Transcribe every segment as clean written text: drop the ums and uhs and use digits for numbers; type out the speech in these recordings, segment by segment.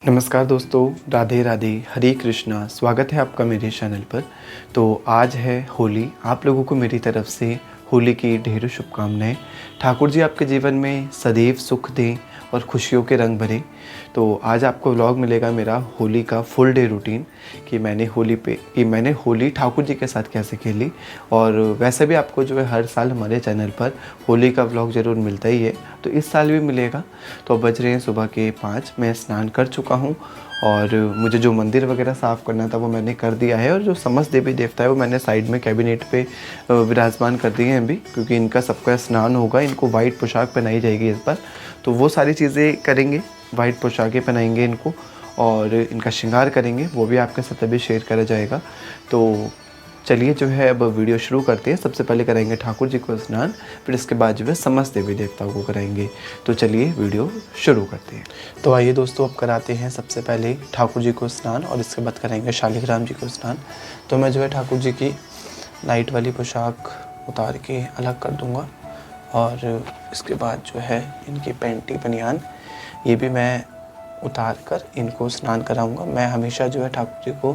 नमस्कार दोस्तों, राधे राधे, हरे कृष्णा। स्वागत है आपका मेरे चैनल पर। तो आज है होली। आप लोगों को मेरी तरफ से होली की ढेरों शुभकामनाएं। ठाकुर जी आपके जीवन में सदैव सुख दें और खुशियों के रंग भरें। तो आज आपको व्लॉग मिलेगा मेरा होली का फुल डे रूटीन कि मैंने होली ठाकुर जी के साथ कैसे खेली। और वैसे भी आपको जो है हर साल हमारे चैनल पर होली का व्लॉग ज़रूर मिलता ही है, तो इस साल भी मिलेगा। तो अब बज रहे हैं सुबह के 5। मैं स्नान कर चुका हूँ और मुझे जो मंदिर वगैरह साफ़ करना था वो मैंने कर दिया है। और जो समस्त देवी देवता है वो मैंने साइड में कैबिनेट पे विराजमान कर दिए हैं अभी, क्योंकि इनका सबका स्नान होगा। इनको वाइट पोशाक पहनाई जाएगी इस बार, तो वो सारी चीज़ें करेंगे। वाइट पोशाकें पहनाएंगे इनको और इनका श्रृंगार करेंगे, वो भी आपके साथ अभी शेयर करा जाएगा। तो चलिए जो है अब वीडियो शुरू करते हैं। सबसे पहले कराएंगे ठाकुर जी को स्नान, फिर इसके बाद जो है समस्त देवी देवताओं को कराएंगे। तो चलिए वीडियो शुरू करते हैं। तो आइए दोस्तों, अब कराते हैं सबसे पहले ठाकुर जी को स्नान और इसके बाद कराएंगे शालिग्राम जी को स्नान। तो मैं जो है ठाकुर जी की नाइट वाली पोशाक उतार के अलग कर दूँगा और इसके बाद जो है इनकी पैंटी बनियान ये भी मैं उतार कर इनको स्नान कराऊंगा। मैं हमेशा जो है ठाकुर जी को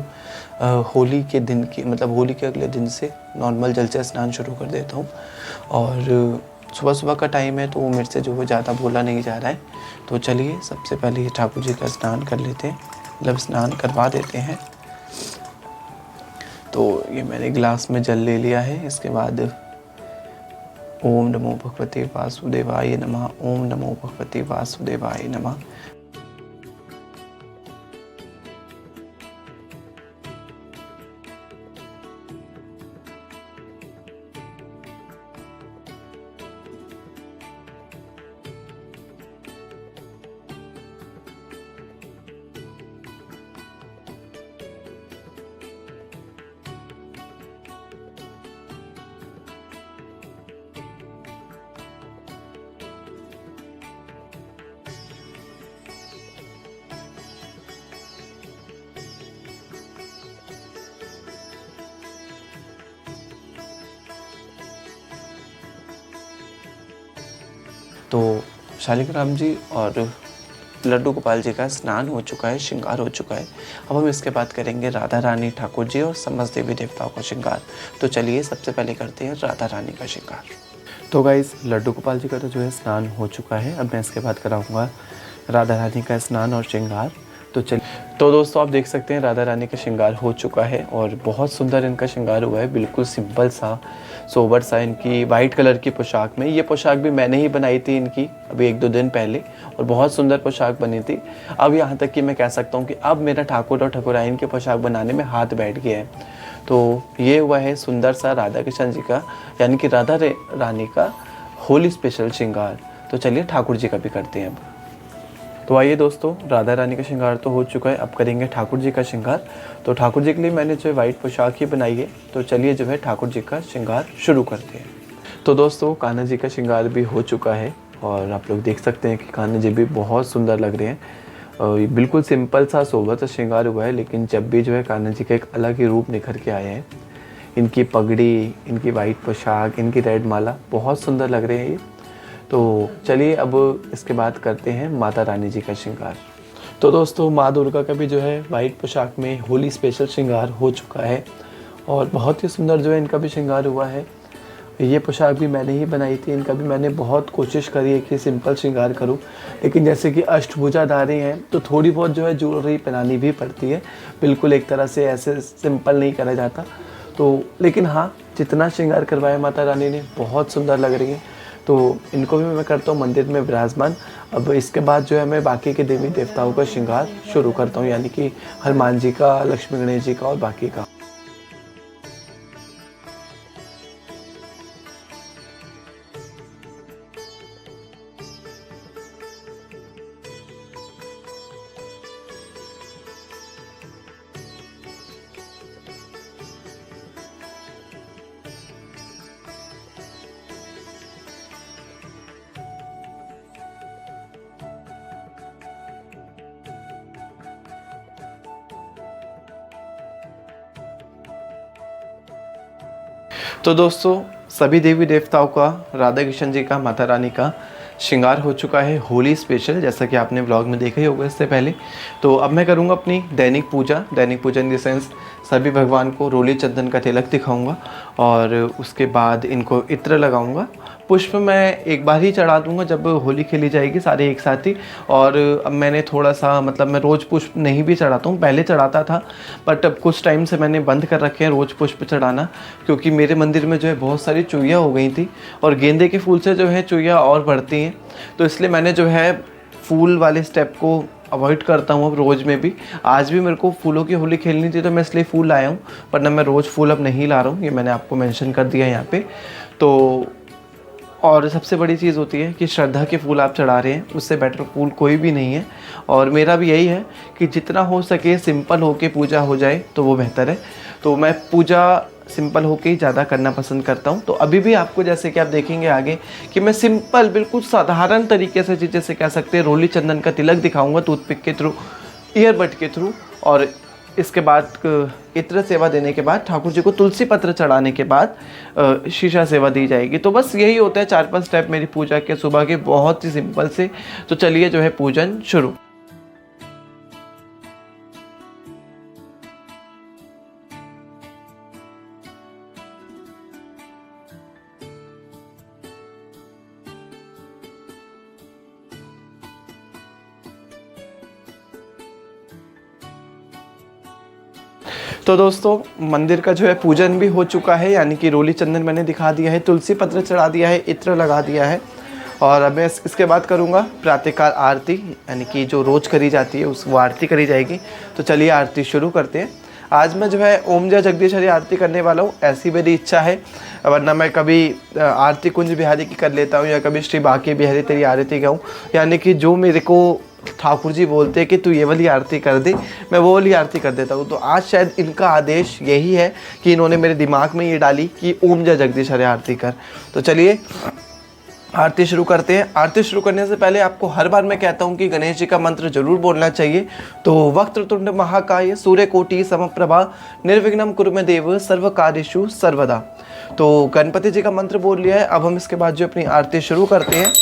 होली के दिन की होली के अगले दिन से नॉर्मल जल से स्नान शुरू कर देता हूँ। और सुबह सुबह का टाइम है तो मेरे से जो है ज़्यादा बोला नहीं जा रहा है। तो चलिए सबसे पहले ठाकुर जी का स्नान कर लेते हैं, स्नान करवा देते हैं। तो ये मैंने गिलास में जल ले लिया है। इसके बाद ओम नमो भगवते वासुदेवाय नमः, ओम नमो भगवते वासुदेवाय नमः। तो शालिग्राम जी और लड्डू गोपाल जी का स्नान हो चुका है, श्रृंगार हो चुका है। अब हम इसके बाद करेंगे राधा रानी, ठाकुर जी और समस्त देवी देवताओं का श्रृंगार। तो चलिए सबसे पहले करते हैं राधा रानी का श्रृंगार। तो गाइस, लड्डू गोपाल जी का तो जो है स्नान हो चुका है। अब मैं इसके बाद कराऊंगा राधा रानी का स्नान और श्रृंगार। तो दोस्तों, आप देख सकते हैं राधा रानी का श्रृंगार हो चुका है और बहुत सुंदर इनका श्रृंगार हुआ है। बिल्कुल सिंपल सा, सोबर सा इनकी वाइट कलर की पोशाक में। ये पोशाक भी मैंने ही बनाई थी इनकी अभी 1-2 दिन पहले, और बहुत सुंदर पोशाक बनी थी। अब यहाँ तक कि मैं कह सकता हूँ कि अब मेरा ठाकुर और ठाकुराइन की पोशाक बनाने में हाथ बैठ गया है। तो ये हुआ है सुंदर सा राधा कृष्ण जी का, यानी कि राधा रानी का होली स्पेशल श्रृंगार। तो चलिए ठाकुर जी का भी करते हैं अब। तो आइए दोस्तों, राधा रानी का श्रृंगार तो हो चुका है, अब करेंगे ठाकुर जी का श्रृंगार। तो ठाकुर जी के लिए मैंने जो है वाइट पोशाक ही बनाई है। तो चलिए जो है ठाकुर जी का श्रृंगार शुरू करते हैं। तो दोस्तों, कान्हा जी का श्रृंगार भी हो चुका है और आप लोग देख सकते हैं कि कान्हा जी भी बहुत सुंदर लग रहे हैं। और बिल्कुल सिंपल सा सोबर सा श्रृंगार हुआ है, लेकिन जब भी जो है कान्हा जी का एक अलग ही रूप निखर के आए हैं। इनकी पगड़ी, इनकी वाइट पोशाक, इनकी रेड माला बहुत सुंदर लग रहे हैं ये। तो चलिए अब इसके बाद करते हैं माता रानी जी का श्रृंगार। तो दोस्तों, माँ दुर्गा का भी जो है वाइट पोशाक में होली स्पेशल श्रृंगार हो चुका है और बहुत ही सुंदर जो है इनका भी श्रृंगार हुआ है। ये पोशाक भी मैंने ही बनाई थी। इनका भी मैंने बहुत कोशिश करी है कि सिंपल श्रृंगार करूं, लेकिन जैसे कि अष्टभुजाधारी हैं तो थोड़ी बहुत जो है ज्वेलरी पहनानी भी पड़ती है। बिल्कुल एक तरह से ऐसे सिंपल नहीं करा जाता। तो लेकिन हाँ, जितना श्रृंगार करवाया माता रानी ने बहुत सुंदर लग रही है। तो इनको भी मैं करता हूँ मंदिर में विराजमान। अब इसके बाद जो है मैं बाकी के देवी देवताओं का श्रृंगार शुरू करता हूँ, यानी कि हनुमान जी का, लक्ष्मी गणेश जी का और बाकी का। तो दोस्तों, सभी देवी देवताओं का, राधा कृष्ण जी का, माता रानी का श्रृंगार हो चुका है होली स्पेशल, जैसा कि आपने व्लॉग में देखा ही होगा इससे पहले। तो अब मैं करूँगा अपनी दैनिक पूजा इन द सेंस सभी भगवान को रोली चंदन का तिलक दिखाऊंगा और उसके बाद इनको इत्र लगाऊंगा। पुष्प मैं एक बार ही चढ़ा दूंगा जब होली खेली जाएगी सारे एक साथ ही। और अब मैंने थोड़ा सा मतलब मैं रोज़ पुष्प नहीं भी चढ़ाता हूँ, पहले चढ़ाता था बट अब कुछ टाइम से मैंने बंद कर रखे हैं रोज़ पुष्प चढ़ाना, क्योंकि मेरे मंदिर में जो है बहुत सारी चुईयाँ हो गई थी और गेंदे के फूल से जो है चुईयाँ और बढ़ती हैं। तो इसलिए मैंने जो है फूल वाले स्टेप को अवॉइड करता हूँ अब रोज़ में भी। आज भी मेरे को फूलों की होली खेलनी थी तो मैं इसलिए फूल लाया हूँ, वरना मैं रोज़ फूल अब नहीं ला रहा हूँ, ये मैंने आपको मेंशन कर दिया यहाँ पे। तो और सबसे बड़ी चीज़ होती है कि श्रद्धा के फूल आप चढ़ा रहे हैं, उससे बेटर फूल कोई भी नहीं है। और मेरा भी यही है कि जितना हो सके सिंपल होके पूजा हो जाए तो वो बेहतर है। तो मैं पूजा सिंपल होके ही ज़्यादा करना पसंद करता हूँ। तो अभी भी आपको जैसे कि आप देखेंगे आगे कि मैं सिंपल बिल्कुल साधारण तरीके से जैसे कह सकते हैं रोली चंदन का तिलक दिखाऊंगा टूथपिक के थ्रू, ईयरबड के थ्रू। और इसके बाद इत्र सेवा देने के बाद ठाकुर जी को तुलसी पत्र चढ़ाने के बाद शीशा सेवा दी जाएगी। तो बस यही होता है 4-5 स्टेप मेरी पूजा के सुबह के, बहुत ही सिंपल से। तो चलिए जो है पूजन शुरू। तो दोस्तों मंदिर का जो है पूजन भी हो चुका है, यानी कि रोली चंदन मैंने दिखा दिया है, तुलसी पत्र चढ़ा दिया है, इत्र लगा दिया है। और अब मैं इसके बाद करूँगा प्रातःकाल आरती, यानी कि जो रोज़ करी जाती है वो आरती करी जाएगी। तो चलिए आरती शुरू करते हैं। आज मैं जो है ओम जय जगदीश हरि आरती करने वाला हूँ, ऐसी मेरी इच्छा है, वरना मैं कभी आरती कुंज बिहारी की कर लेता हूँ या कभी श्री बांके बिहारी तेरी आरती गाऊँ। यानी कि जो मेरे को ठाकुर जी बोलते हैं कि तू ये वाली आरती कर दे, मैं वो वाली आरती कर देता हूँ। तो आज शायद इनका आदेश यही है कि इन्होंने मेरे दिमाग में ये डाली कि ओम जय जगदीश हरि आरती कर। तो चलिए आरती शुरू करते हैं। आरती शुरू करने से पहले आपको हर बार मैं कहता हूँ कि गणेश जी का मंत्र जरूर बोलना चाहिए। तो वक्रतुंड महाकाय सूर्यकोटि समप्रभा निर्विघ्नं कुरु मे देव सर्व कार्येषु सर्वदा। तो गणपति जी का मंत्र बोल लिया है। अब हम इसके बाद जो अपनी आरती शुरू करते हैं।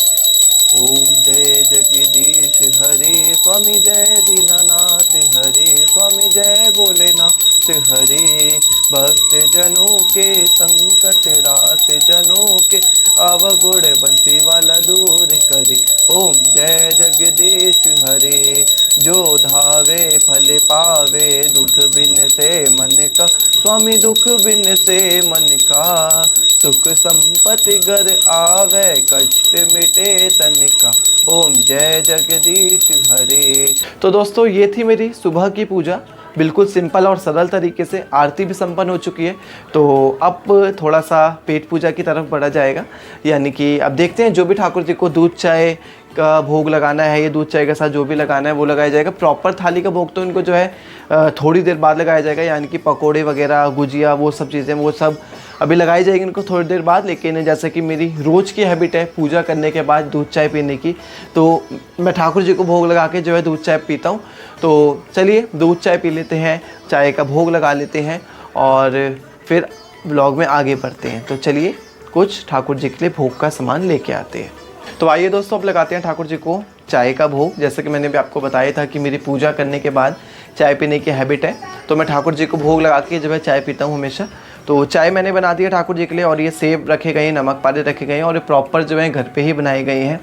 ओम जय जगदीश हरे स्वामी जय दीनानाथ हरे स्वामी जय भोलेनाथ हरे भक्त जनों के संकट रास जनों के अवगुण बंसी वाला दूर करे। ओम जय जगदीश हरे जो धावे फल पावे दुख बिन से मन का स्वामी दुख बिन से मन का सुख संपत्ति घर आवे कष्ट मिटे तन का। ओम जय जगदीश हरे। तो दोस्तों ये थी मेरी सुबह की पूजा, बिल्कुल सिंपल और सरल तरीके से। आरती भी संपन्न हो चुकी है। तो अब थोड़ा सा पेट पूजा की तरफ बढ़ा जाएगा, यानी कि अब देखते हैं जो भी ठाकुर जी को दूध चाय का भोग लगाना है, ये दूध चाय के साथ जो भी लगाना है वो लगाया जाएगा। प्रॉपर थाली का भोग तो इनको जो है थोड़ी देर बाद लगाया जाएगा, यानी कि पकोड़े वगैरह गुजिया वो सब चीज़ें वो सब अभी लगाई जाएगी इनको थोड़ी देर बाद। लेकिन जैसे कि मेरी रोज़ की हैबिट है पूजा करने के बाद दूध चाय पीने की, तो मैं ठाकुर जी को भोग लगा के जो है दूध चाय पीता हूँ। तो चलिए दूध चाय पी लेते हैं, चाय का भोग लगा लेते हैं और फिर ब्लॉग में आगे बढ़ते हैं। तो चलिए कुछ ठाकुर जी के लिए भोग का सामान लेके आते हैं। तो आइए दोस्तों अब लगाते हैं ठाकुर जी को चाय का भोग। जैसे कि मैंने भी आपको बताया था कि मेरी पूजा करने के बाद चाय पीने की हैबिट है, तो मैं ठाकुर जी को भोग लगा के जो है चाय पीता हूँ हमेशा। तो चाय मैंने बना दी है ठाकुर जी के लिए और ये सेब रखे गए हैं, नमक पारे रखे गए हैं और ये प्रॉपर जो है घर पे ही बनाए गए हैं।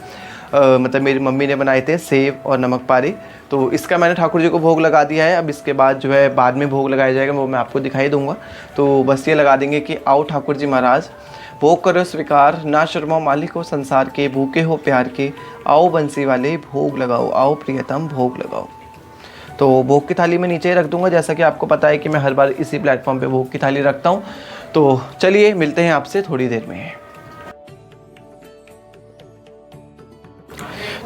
मतलब मेरी मम्मी ने बनाए थे सेब और नमक पारे। तो इसका मैंने ठाकुर जी को भोग लगा दिया है। अब इसके बाद जो है बाद में भोग लगाया जाएगा वो मैं आपको दिखाई दूंगा। तो बस ये लगा देंगे कि आओ ठाकुर जी महाराज भोग करो स्वीकार, ना शर्माओ मालिक हो संसार के, भूखे हो प्यार के, आओ बंसी वाले भोग लगाओ, आओ प्रियतम भोग लगाओ। तो भोग की थाली मैं नीचे ही रख दूंगा, जैसा कि आपको पता है कि मैं हर बार इसी प्लेटफॉर्म पे भोग की थाली रखता हूँ। तो चलिए मिलते हैं आपसे थोड़ी देर में।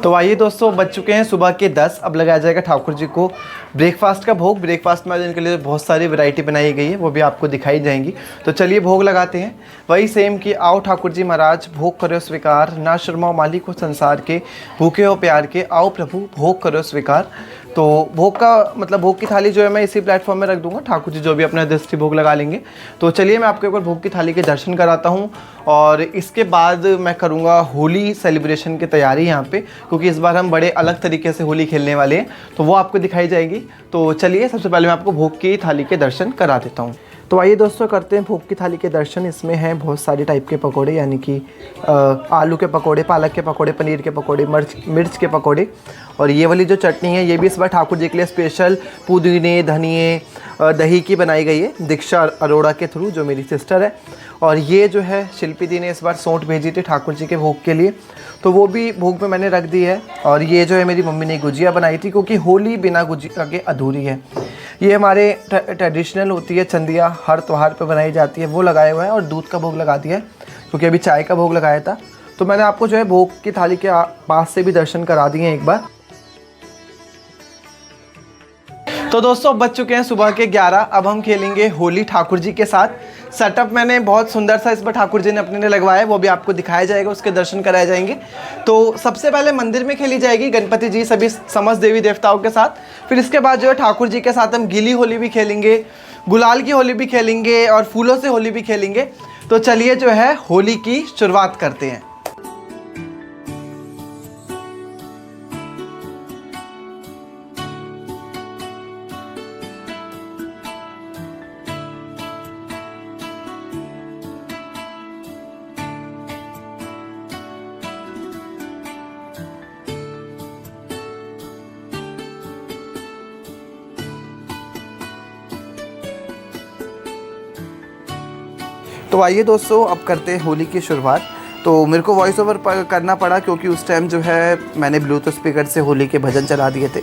तो आइए दोस्तों बज चुके हैं सुबह के 10। अब लगाया जाएगा ठाकुर जी को ब्रेकफास्ट का भोग। ब्रेकफास्ट में इनके लिए बहुत सारी वैरायटी बनाई गई है, वो भी आपको दिखाई जाएंगी। तो चलिए भोग लगाते हैं। वही सेम कि आओ ठाकुर जी महाराज भोग करो स्वीकार, ना शर्माओ मालिक हो संसार के, भूखे हो प्यार के, आओ प्रभु भोग करो स्वीकार। तो भोग का मतलब भोग की थाली जो है मैं इसी प्लेटफॉर्म में रख दूंगा, ठाकुर जी जो भी अपना दृष्टि भोग लगा लेंगे। तो चलिए मैं आपको एक बार भोग की थाली के दर्शन कराता हूँ और इसके बाद मैं करूँगा होली सेलिब्रेशन की तैयारी यहाँ पे, क्योंकि इस बार हम बड़े अलग तरीके से होली खेलने वाले हैं, तो वो आपको दिखाई जाएगी। तो चलिए सबसे पहले मैं आपको भोग की थाली के दर्शन करा देता हूँ। तो आइए दोस्तों करते हैं भोग की थाली के दर्शन। इसमें हैं बहुत सारे टाइप के पकोड़े, यानी कि आलू के पकोड़े, पालक के पकोड़े, पनीर के पकोड़े, मिर्च के पकोड़े, और ये वाली जो चटनी है ये भी इस बार ठाकुर जी के लिए स्पेशल पुदीने धनिए दही की बनाई गई है, दीक्षा अरोड़ा के थ्रू, जो मेरी सिस्टर है। और ये जो है शिल्पी दी ने इस बार सौंठ भेजी थी ठाकुर जी के भोग के लिए, तो वो भी भोग में मैंने रख दी है। और ये जो है मेरी मम्मी ने गुजिया बनाई थी, क्योंकि होली बिना गुजिया के अधूरी है। ये हमारे ट्रेडिशनल होती है चंदिया, हर त्यौहार पे बनाई जाती है, वो लगाया हुआ है। और दूध का भोग लगा दिया है, क्योंकि अभी चाय का भोग लगाया था। तो मैंने आपको जो है भोग की थाली के पास से भी दर्शन करा दिए हैं एक बार। तो दोस्तों बज चुके हैं सुबह के 11, अब हम खेलेंगे होली ठाकुर जी के साथ। सेटअप मैंने बहुत सुंदर सा इस बार ठाकुर जी ने अपने ने लगवाया है, वो भी आपको दिखाया जाएगा, उसके दर्शन कराए जाएंगे। तो सबसे पहले मंदिर में खेली जाएगी गणपति जी सभी समस्त देवी देवताओं के साथ, फिर इसके बाद जो है ठाकुर जी के साथ हम गीली होली भी खेलेंगे, गुलाल की होली भी खेलेंगे और फूलों से होली भी खेलेंगे। तो चलिए जो है होली की शुरुआत करते हैं। तो आइए दोस्तों अब करते हैं होली की शुरुआत। तो मेरे को वॉइस ओवर करना पड़ा, क्योंकि उस टाइम जो है मैंने ब्लूटूथ स्पीकर से होली के भजन चला दिए थे,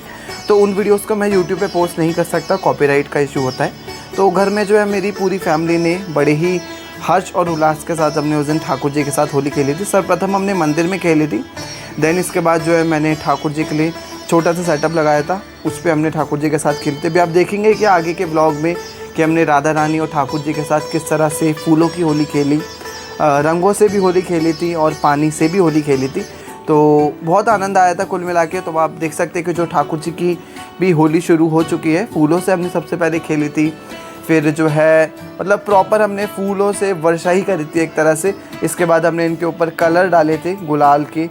तो उन वीडियोस को मैं यूट्यूब पे पोस्ट नहीं कर सकता, कॉपीराइट का इशू होता है। तो घर में जो है मेरी पूरी फैमिली ने बड़े ही हर्ष और उल्लास के साथ हमने उस दिन ठाकुर जी के साथ होली खेली थी। सर्वप्रथम हमने मंदिर में खेली थी, देन इसके बाद जो है मैंने ठाकुर जी के लिए छोटा सा सेटअप लगाया था, उस पर हमने ठाकुर जी के साथ खेलते भी। आप देखेंगे कि आगे के ब्लॉग में कि हमने राधा रानी और ठाकुर जी के साथ किस तरह से फूलों की होली खेली, रंगों से भी होली खेली थी और पानी से भी होली खेली थी। तो बहुत आनंद आया था कुल मिला के। तो आप देख सकते हैं कि जो ठाकुर जी की भी होली शुरू हो चुकी है, फूलों से हमने सबसे पहले खेली थी, फिर जो है मतलब प्रॉपर हमने फूलों से वर्षा ही करी थी एक तरह से। इसके बाद हमने इनके ऊपर कलर डाले थे गुलाल के,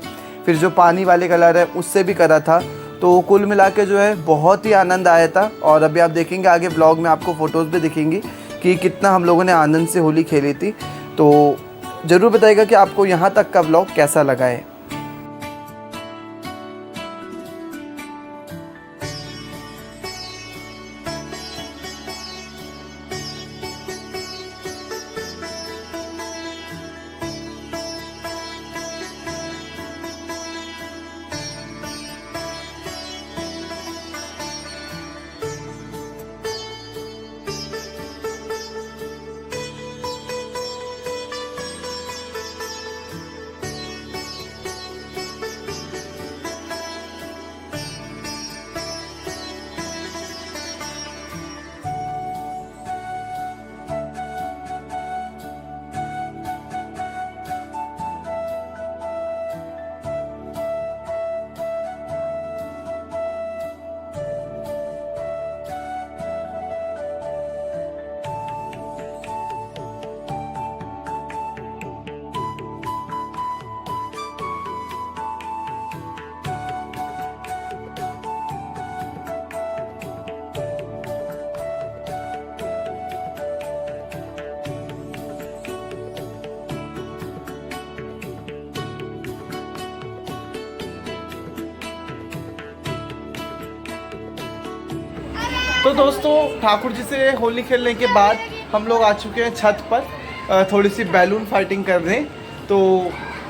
फिर जो पानी वाले कलर है उससे भी करा था। तो कुल मिला के जो है बहुत ही आनंद आया था। और अभी आप देखेंगे आगे ब्लॉग में आपको फ़ोटोज़ भी दिखेंगी कि कितना हम लोगों ने आनंद से होली खेली थी। तो ज़रूर बताइएगा कि आपको यहाँ तक का ब्लॉग कैसा लगा है। तो दोस्तों ठाकुर जी से होली खेलने के बाद हम लोग आ चुके हैं छत पर थोड़ी सी बैलून फाइटिंग करने। तो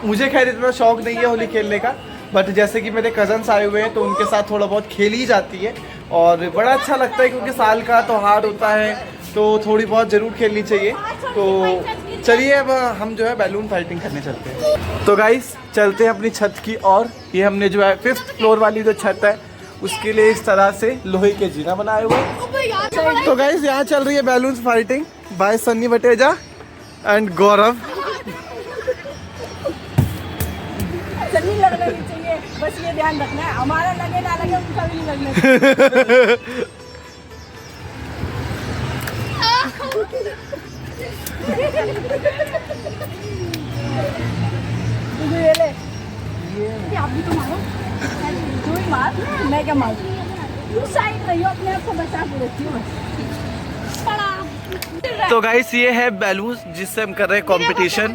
मुझे खैर इतना शौक नहीं है होली खेलने का, बट जैसे कि मेरे कज़न्स आए हुए हैं तो उनके साथ थोड़ा बहुत खेली जाती है और बड़ा अच्छा लगता है, क्योंकि साल का त्यौहार होता है तो थोड़ी बहुत ज़रूर खेलनी चाहिए। तो चलिए अब हम जो है बैलून फाइटिंग करने चलते हैं। तो गाइस चलते हैं अपनी छत की और ये हमने जो है 5th फ्लोर वाली जो छत है उसके लिए इस तरह से लोहे के जीना बनाए हुए हैं। तो गाइस यहाँ चल रही है balloon fighting by Sunny Bateja and Gaurav. बस ये ध्यान रखना है, हमारा लगे ना लगे उनका भी नहीं लगना। ये ले, ये आप भी तो मारो, तू ही मार, मैं क्या मारूं? तू साइड रही हो, अपने आप को बचा के रखी हो। तो गाइस ये है बैलून जिससे हम कर रहे हैं कंपटीशन।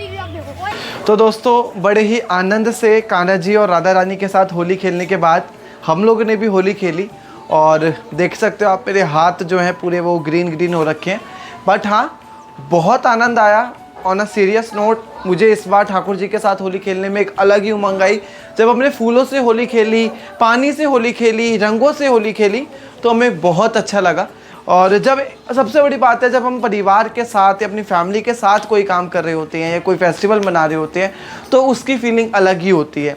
तो दोस्तों बड़े ही आनंद से कान्हा जी और राधा रानी के साथ होली खेलने के बाद हम लोगों ने भी होली खेली और देख सकते हो आप मेरे हाथ जो हैं पूरे वो ग्रीन ग्रीन हो रखे हैं। बट हाँ, बहुत आनंद आया। ऑन अ सीरियस नोट, मुझे इस बार ठाकुर जी के साथ होली खेलने में एक अलग ही उमंग आई। जब हमने फूलों से होली खेली, पानी से होली खेली, रंगों से होली खेली तो हमें बहुत अच्छा लगा। और जब सबसे बड़ी बात है, जब हम परिवार के साथ या अपनी फैमिली के साथ कोई काम कर रहे होते हैं या कोई फेस्टिवल मना रहे होते हैं तो उसकी फीलिंग अलग ही होती है।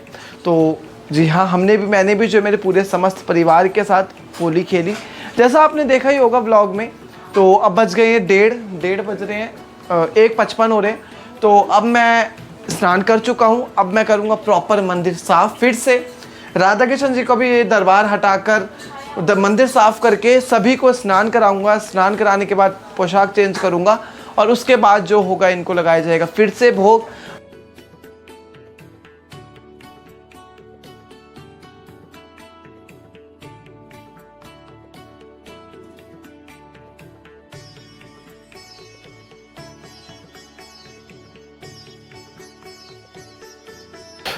तो जी हाँ, मैंने भी जो मेरे पूरे समस्त परिवार के साथ होली खेली। जैसा आपने देखा ही होगा व्लॉग में। तो अब बज गए हैं 1:30 बज रहे हैं, 1:55 हो रहे हैं। तो अब मैं स्नान कर चुका हूँ। अब मैं करूँगा प्रॉपर मंदिर साफ़ फिर से। राधा कृष्ण जी को भी दरबार हटाकर मंदिर साफ़ करके सभी को स्नान कराऊंगा। स्नान कराने के बाद पोशाक चेंज करूंगा और उसके बाद जो होगा इनको लगाया जाएगा फिर से भोग।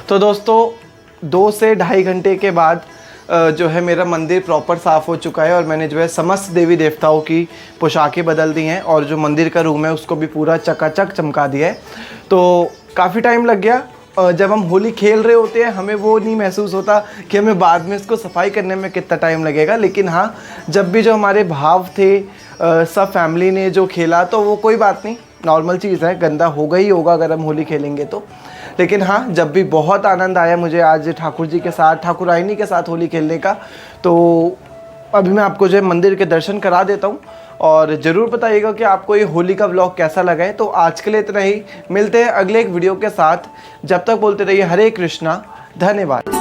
तो दोस्तों 2 से ढाई घंटे के बाद जो है मेरा मंदिर प्रॉपर साफ़ हो चुका है और मैंने जो है समस्त देवी देवताओं की पोशाकें बदल दी हैं और जो मंदिर का रूम है उसको भी पूरा चकाचक चमका दिया है। तो काफ़ी टाइम लग गया। जब हम होली खेल रहे होते हैं हमें वो नहीं महसूस होता कि हमें बाद में इसको सफाई करने में कितना टाइम लगेगा। लेकिन हाँ, जब भी जो हमारे भाव थे, सब फैमिली ने जो खेला तो वो कोई बात नहीं, नॉर्मल चीज़ है, गंदा होगा ही होगा अगर हम होली खेलेंगे तो। लेकिन हाँ, जब भी बहुत आनंद आया मुझे आज ठाकुर जी के साथ, ठाकुराइनी के साथ होली खेलने का। तो अभी मैं आपको जो है मंदिर के दर्शन करा देता हूँ और ज़रूर बताइएगा कि आपको ये होली का व्लॉग कैसा लगा है। तो आज के लिए इतना ही, मिलते हैं अगले एक वीडियो के साथ। जब तक बोलते रहिए हरे कृष्णा, धन्यवाद।